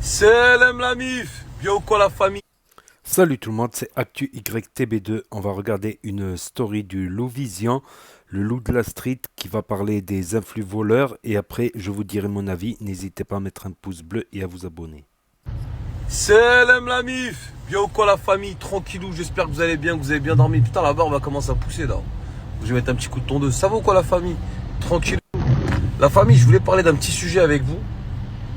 Salam la mif. Bien ou quoi la famille? Salut tout le monde, c'est Actu YTB2. On va regarder une story du loup Vision, le loup de la street, qui va parler des influx voleurs. Et après, je vous dirai mon avis. N'hésitez pas à mettre un pouce bleu et à vous abonner. Salam la mif. Bien ou quoi la famille? Tranquillou, j'espère que vous allez bien, que vous avez bien dormi. Putain, la barbe va commencer à pousser là. Je vais mettre un petit coup de tondeuse. Ça va ou quoi la famille? Tranquillou. La famille, je voulais parler d'un petit sujet avec vous.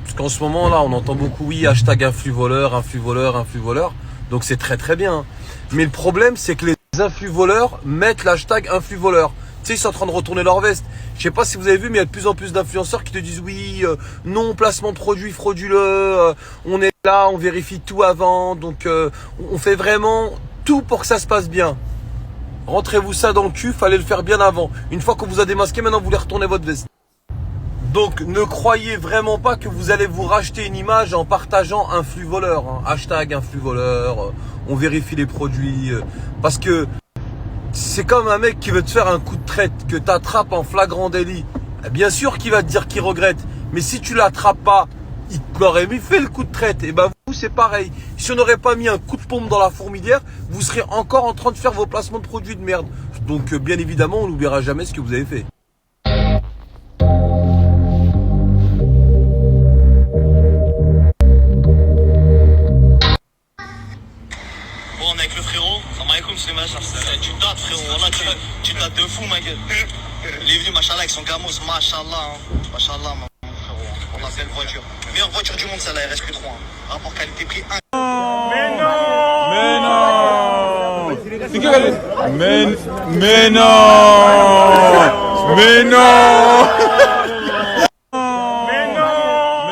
Parce qu'en ce moment là, on entend beaucoup, oui, hashtag influx voleur, influx voleur, influx voleur. Donc c'est très très bien. Mais le problème, c'est que les influx voleurs mettent l'hashtag influx voleur. Tu sais, ils sont en train de retourner leur veste. Je sais pas si vous avez vu, mais il y a de plus en plus d'influenceurs qui te disent oui, non, placement de produits frauduleux, on est là, on vérifie tout avant, donc on fait vraiment tout pour que ça se passe bien. Rentrez-vous ça dans le cul, fallait le faire bien avant. Une fois qu'on vous a démasqué, maintenant vous voulez retourner votre veste. Donc ne croyez vraiment pas que vous allez vous racheter une image en partageant un flux voleur. Hein. Hashtag un flux voleur, on vérifie les produits. Parce que c'est comme un mec qui veut te faire un coup de traite, que t'attrapes en flagrant délit. Bien sûr qu'il va te dire qu'il regrette. Mais si tu l'attrapes pas, il t'aurait mis fait le coup de traite. Et ben vous c'est pareil. Si on n'aurait pas mis un coup de pompe dans la fourmilière, vous serez encore en train de faire vos placements de produits de merde. Donc bien évidemment on n'oubliera jamais ce que vous avez fait. Bon, on est avec le frérot. Salam alaikum, c'est machin. Tu dates, frérot. Voilà, tu dates de fou, ma gueule. Il est venu, machallah, avec son gamos, machallah. Hein. Machallah, mon frérot. On a belle voiture. Meilleure voiture du monde, celle-là, RSQ3. Hein. Rapport qualité-prix 1. Mais non! C'est qui mais non! Mais non!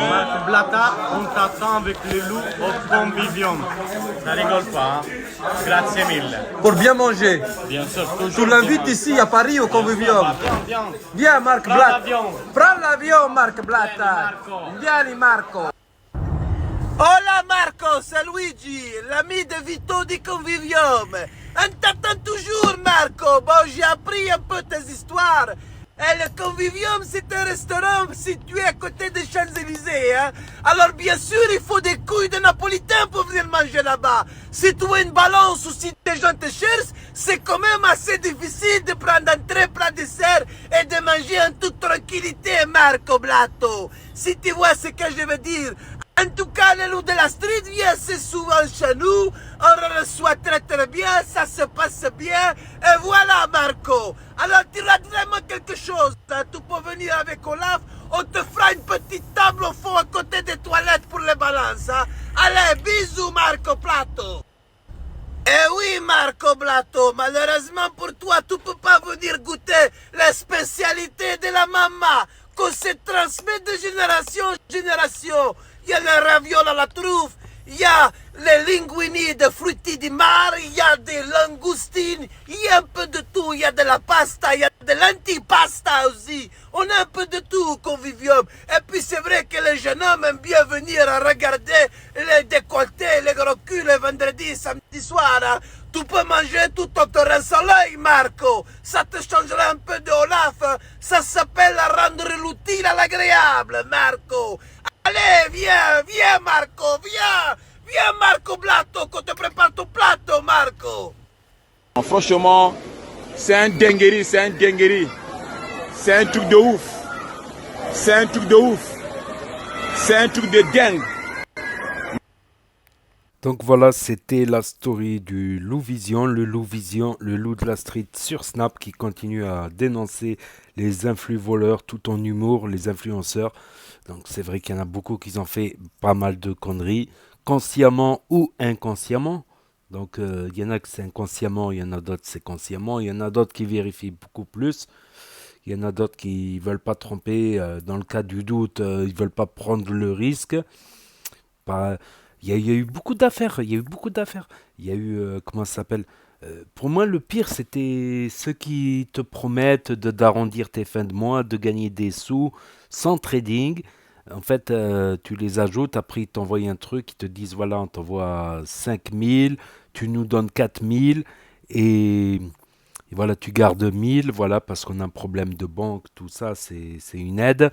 Marc Blatta, on t'attend avec les loups au convivium. Ça rigole pas, hein? Grazie mille. Pour bien manger. Bien sûr, toujours. Tu l'invites ici à Paris au Convivium. Viens. Viens Marc Prends Blatta. l'avion. Prends l'avion Marc Blatta. Marco. Vieni Marco. Hola Marco, c'est Luigi, l'ami de Vito di Convivium. On t'attend toujours Marco. Bon, j'ai appris un peu tes histoires. Et le Convivium, c'est un restaurant situé à côté des Champs-Élysées. Hein? Alors bien sûr, il faut des couilles de napolitain pour venir manger là-bas. Si tu as une balance ou si des gens te cherchent, c'est quand même assez difficile de prendre entrée, plat, dessert et de manger en toute tranquillité, Marco Blatto. Si tu vois ce que je veux dire. En tout cas, le loup de la street vient assez souvent chez nous. On le reçoit très très bien, ça se passe bien. Et voilà, Marco. Alors, tu rates vraiment quelque chose. Hein. Tu peux venir avec Olaf. On te fera une petite table au fond à côté des toilettes pour les balances. Hein. Allez, bisous, Marco Plato. Eh oui, Marco Blato, malheureusement pour toi, tu peux pas venir goûter les spécialités de la maman, qu'on se transmet de génération en génération. Il y a les ravioles à la truffe, il y a les linguini de fruits du mar, il y a des langoustines, il y a un peu de tout, il y a de la pasta, il y a de l'antipasta aussi. On a un peu de tout au convivium. Et puis c'est vrai que les jeunes hommes aiment bien venir regarder les décolletés, les gros culs le vendredi, samedi soir. Hein. Tu peux manger tout en te rinçant l'œil, Marco. Ça te changera un peu de Olaf. Hein. Ça s'appelle rendre l'utile à l'agréable, Marco. Allez, viens, Marco, viens. Viens, Marco Blato, qu'on te prépare ton plateau, Marco. Franchement, c'est un dinguerie, c'est un dinguerie. C'est un truc de ouf. C'est un truc de ouf. C'est un truc de dingue. Donc voilà, c'était la story du loup Vision, le loup de la street sur Snap qui continue à dénoncer les influx voleurs tout en humour, les influenceurs. Donc c'est vrai qu'il y en a beaucoup qui ont fait pas mal de conneries, consciemment ou inconsciemment. Donc il y en a que c'est inconsciemment, il y en a d'autres c'est consciemment, il y en a d'autres qui vérifient beaucoup plus. Il y en a d'autres qui veulent pas tromper, dans le cas du doute, ils veulent pas prendre le risque. Pas- il y a eu beaucoup d'affaires, il y a eu beaucoup d'affaires. Il y a eu, comment ça s'appelle pour moi, le pire, c'était ceux qui te promettent d'arrondir tes fins de mois, de gagner des sous sans trading. En fait, tu les ajoutes, après ils t'envoient un truc, ils te disent, voilà, on t'envoie 5 000, tu nous donnes 4 000, et Et voilà, tu gardes 1000, voilà, parce qu'on a un problème de banque, tout ça, c'est une aide.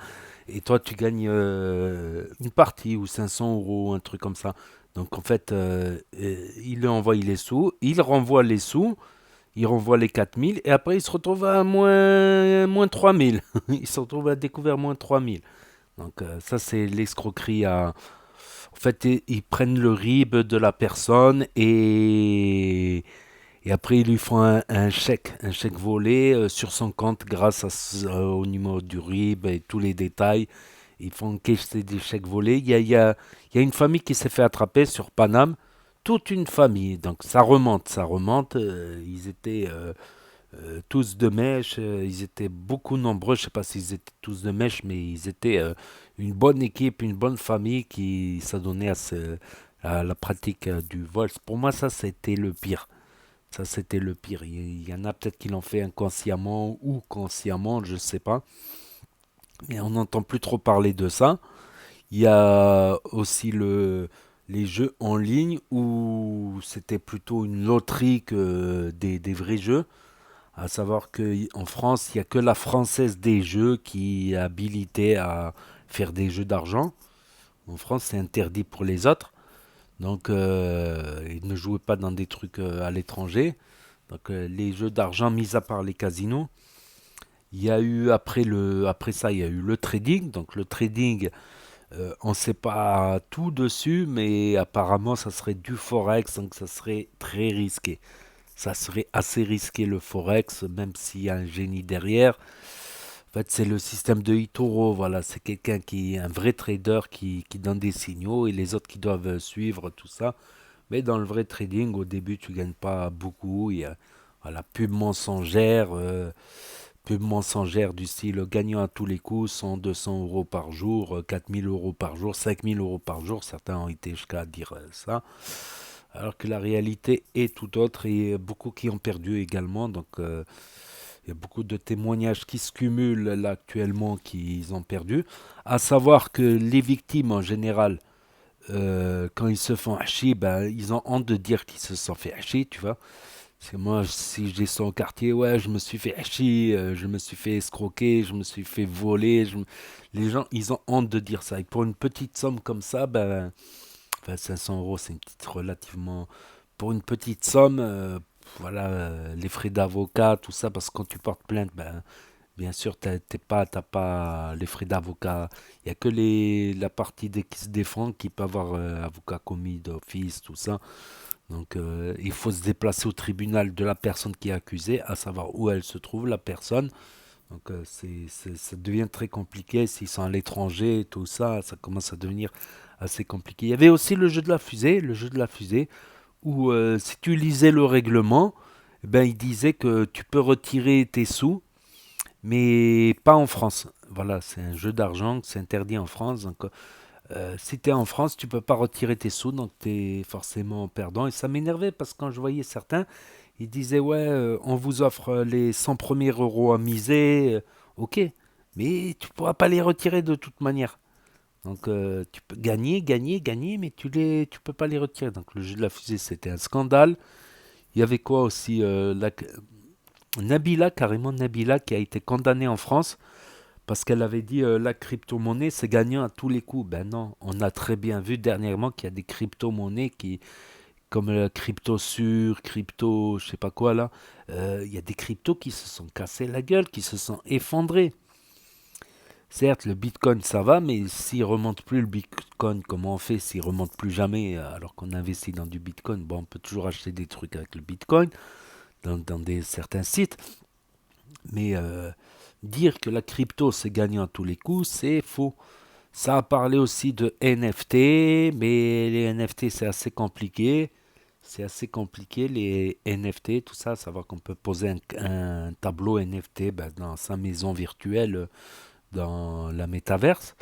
Et toi, tu gagnes une partie ou 500 euros, un truc comme ça. Donc en fait, il lui envoie les sous, il renvoie les sous, il renvoie les 4000 et après il se retrouve à moins 3000. Il se retrouve à découvert moins 3000. Donc ça, c'est l'escroquerie à... En fait, ils prennent le RIB de la personne et après ils lui font un chèque volé sur son compte grâce au numéro du RIB et tous les détails. Ils font encaisser des chèques volés. Il y a une famille qui s'est fait attraper sur Paname, toute une famille. Donc ça remonte. Ils étaient tous de mèche, ils étaient beaucoup nombreux, je ne sais pas s'ils étaient tous de mèche, mais ils étaient une bonne équipe, une bonne famille qui s'adonnait à la pratique du vol. Pour moi, ça, c'était le pire. Ça, c'était le pire. Il y en a peut-être qui l'ont fait inconsciemment ou consciemment, je ne sais pas. Mais on n'entend plus trop parler de ça. Il y a aussi les jeux en ligne où c'était plutôt une loterie que des vrais jeux. À savoir qu'en France, il n'y a que la Française des jeux qui est habilitée à faire des jeux d'argent. En France, c'est interdit pour les autres. Donc, ils ne jouaient pas dans des trucs à l'étranger. Donc, les jeux d'argent, mis à part les casinos. Il y a eu, après ça, il y a eu le trading. Donc, le trading, on ne sait pas tout dessus, mais apparemment, ça serait du forex. Donc, ça serait très risqué. Ça serait assez risqué le forex, même s'il y a un génie derrière. En fait, c'est le système de Itoro, voilà, c'est quelqu'un qui est un vrai trader qui donne des signaux et les autres qui doivent suivre tout ça. Mais dans le vrai trading, au début, tu gagnes pas beaucoup. Il y a voilà, pub mensongère du style gagnant à tous les coups, 100, 200 euros par jour, 4000 euros par jour, 5000 euros par jour. Certains ont été jusqu'à dire ça. Alors que la réalité est tout autre et beaucoup qui ont perdu également. Donc il y a beaucoup de témoignages qui se cumulent là actuellement qu'ils ont perdu. À savoir que les victimes en général, quand ils se font hacher, ben, ils ont honte de dire qu'ils se sont fait hacher, tu vois. Parce que moi, si je descends au quartier, ouais, je me suis fait hacher, je me suis fait escroquer, je me suis fait voler. Les gens, ils ont honte de dire ça. Et pour une petite somme comme ça, ben, enfin, 500 euros, c'est une petite relativement. Pour une petite somme, voilà, les frais d'avocat, tout ça, parce que quand tu portes plainte, ben, bien sûr, t'as pas les frais d'avocat. Il n'y a que la partie qui se défend qui peut avoir avocat commis d'office, tout ça. Donc, il faut se déplacer au tribunal de la personne qui est accusée, à savoir où elle se trouve, la personne. Donc, ça devient très compliqué. S'ils sont à l'étranger et tout ça, ça commence à devenir assez compliqué. Il y avait aussi le jeu de la fusée, où si tu lisais le règlement, eh ben, il disait que tu peux retirer tes sous, mais pas en France. Voilà, c'est un jeu d'argent, c'est interdit en France. Donc, si tu es en France, tu peux pas retirer tes sous, donc tu es forcément perdant. Et ça m'énervait parce que quand je voyais certains, ils disaient, ouais, on vous offre les 100 premiers euros à miser. Ok, mais tu pourras pas les retirer de toute manière. Donc tu peux gagner, mais tu peux pas les retirer. Donc le jeu de la fusée, c'était un scandale. Il y avait quoi aussi Nabila, carrément Nabila, qui a été condamnée en France parce qu'elle avait dit la crypto-monnaie, c'est gagnant à tous les coups. Ben non, on a très bien vu dernièrement qu'il y a des crypto-monnaies comme crypto sur, crypto, je sais pas quoi là, il y a des cryptos qui se sont cassés la gueule, qui se sont effondrés. Certes, le Bitcoin, ça va, mais s'il remonte plus le Bitcoin, comment on fait s'il remonte plus jamais alors qu'on investit dans du Bitcoin? Bon, on peut toujours acheter des trucs avec le Bitcoin dans certains sites, mais dire que la crypto, c'est gagnant à tous les coups, c'est faux. Ça a parlé aussi de NFT, mais les NFT, c'est assez compliqué. C'est assez compliqué, les NFT, tout ça, savoir qu'on peut poser un tableau NFT ben, dans sa maison virtuelle dans la métaverse.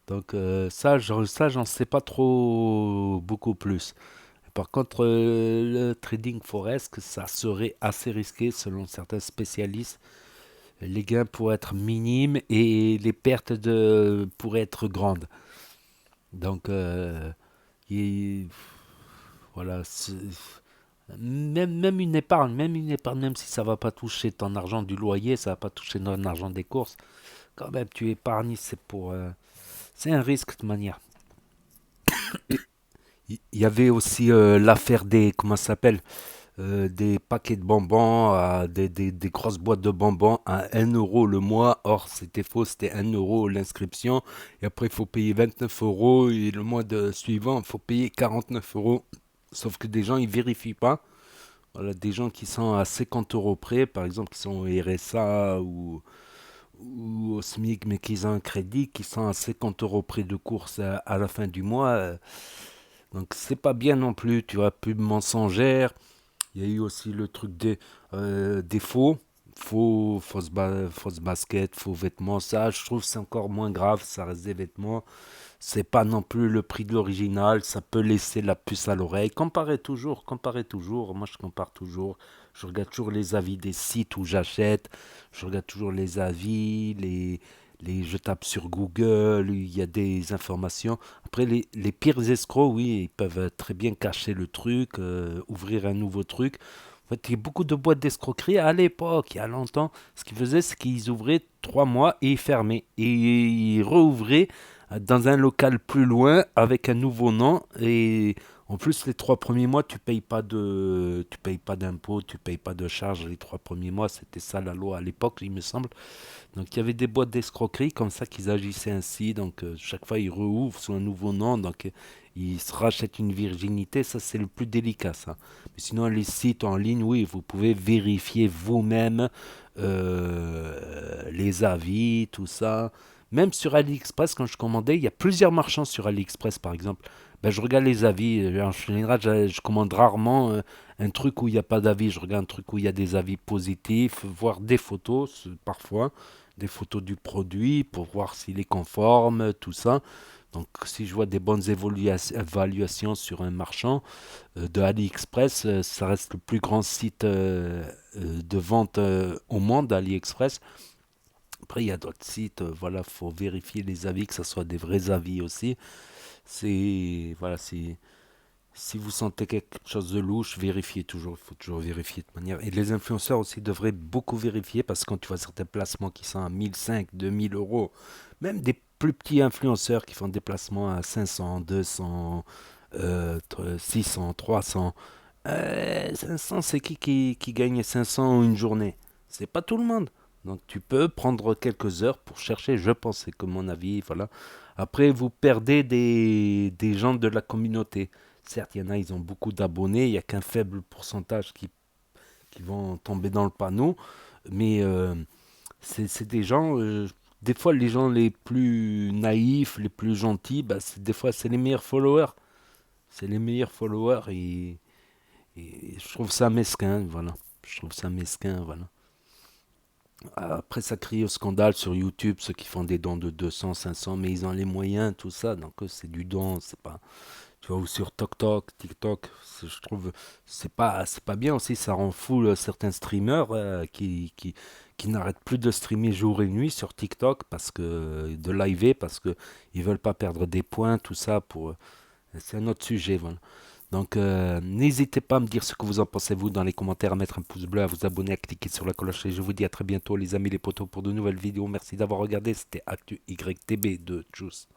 Donc ça, j'en sais pas trop beaucoup plus. Par contre, le trading forex, ça serait assez risqué selon certains spécialistes. Les gains pourraient être minimes et les pertes pourraient être grandes. Donc, il- voilà, Même une épargne, même si ça va pas toucher ton argent du loyer, ça va pas toucher ton argent des courses, quand même, tu épargnes, c'est un risque de toute manière. Il y avait aussi l'affaire des, comment ça s'appelle, des paquets de bonbons, des grosses boîtes de bonbons à 1 € le mois. Or, c'était faux, c'était 1 € l'inscription. Et après, il faut payer 29 € et le mois suivant, il faut payer 49 €. Sauf que des gens, ils vérifient pas. Voilà, des gens qui sont à 50 € près, par exemple, qui sont au RSA ou au SMIC, mais qui ont un crédit, qui sont à 50 € près de course à la fin du mois. Donc, c'est pas bien non plus, tu vois, pub mensongère. Il y a eu aussi le truc des fausses baskets, faux vêtements. Ça, je trouve, c'est encore moins grave. Ça reste des vêtements. C'est pas non plus le prix de l'original. Ça peut laisser la puce à l'oreille. Comparez toujours, comparez toujours. Moi, je compare toujours. Je regarde toujours les avis des sites où j'achète. Je regarde toujours les avis, je tape sur Google. Il y a des informations. Après, les pires escrocs, oui, ils peuvent très bien cacher le truc, ouvrir un nouveau truc. En fait, il y a beaucoup de boîtes d'escroquerie à l'époque, il y a longtemps. Ce qu'ils faisaient, c'est qu'ils ouvraient 3 mois et ils fermaient. Et ils rouvraient dans un local plus loin avec un nouveau nom. Et en plus, les 3 premiers mois, tu payes pas d'impôts, tu payes pas de charges. Les 3 premiers mois, c'était ça la loi à l'époque, il me semble. Donc il y avait des boîtes d'escroquerie comme ça qu'ils agissaient ainsi. Donc chaque fois ils rouvrent sous un nouveau nom. Donc ils se rachètent une virginité. Ça c'est le plus délicat ça. Mais sinon les sites en ligne, oui, vous pouvez vérifier vous-même les avis, tout ça. Même sur AliExpress, quand je commandais, il y a plusieurs marchands sur AliExpress par exemple. Ben, je regarde les avis. En général, je commande rarement un truc où il n'y a pas d'avis. Je regarde un truc où il y a des avis positifs, voir des photos parfois des photos du produit pour voir s'il est conforme, tout ça. Donc si je vois des bonnes évaluations sur un marchand de AliExpress, ça reste le plus grand site de vente au monde, AliExpress. Après, il y a d'autres sites, voilà, faut vérifier les avis, que ce soit des vrais avis aussi. Voilà, si vous sentez quelque chose de louche, vérifiez toujours. Il faut toujours vérifier de manière. Et les influenceurs aussi devraient beaucoup vérifier parce que quand tu vois certains placements qui sont à 1500, 2000 €, même des plus petits influenceurs qui font des placements à 500, 200, 600, 300. 500, c'est qui gagne 500 en une journée? C'est pas tout le monde. Donc tu peux prendre quelques heures pour chercher, je pense, c'est comme mon avis, voilà. Après, vous perdez des gens de la communauté. Certes, il y en a, ils ont beaucoup d'abonnés, il n'y a qu'un faible pourcentage qui vont tomber dans le panneau, mais c'est des gens, des fois les gens les plus naïfs, les plus gentils, bah, des fois c'est les meilleurs followers. C'est les meilleurs followers et je trouve ça mesquin, voilà. Je trouve ça mesquin, voilà. Après, ça crie au scandale sur YouTube, ceux qui font des dons de 200, 500, mais ils ont les moyens, tout ça, donc c'est du don, c'est pas... Tu vois, ou sur TikTok, je trouve, c'est pas bien aussi, ça rend fou certains streamers qui n'arrêtent plus de streamer jour et nuit sur TikTok, de liver, parce que ils veulent pas perdre des points, tout ça, c'est un autre sujet, voilà. Donc, n'hésitez pas à me dire ce que vous en pensez, vous, dans les commentaires, à mettre un pouce bleu, à vous abonner, à cliquer sur la cloche. Et je vous dis à très bientôt, les amis, les potos, pour de nouvelles vidéos. Merci d'avoir regardé. C'était Actu YTB de Tchuss.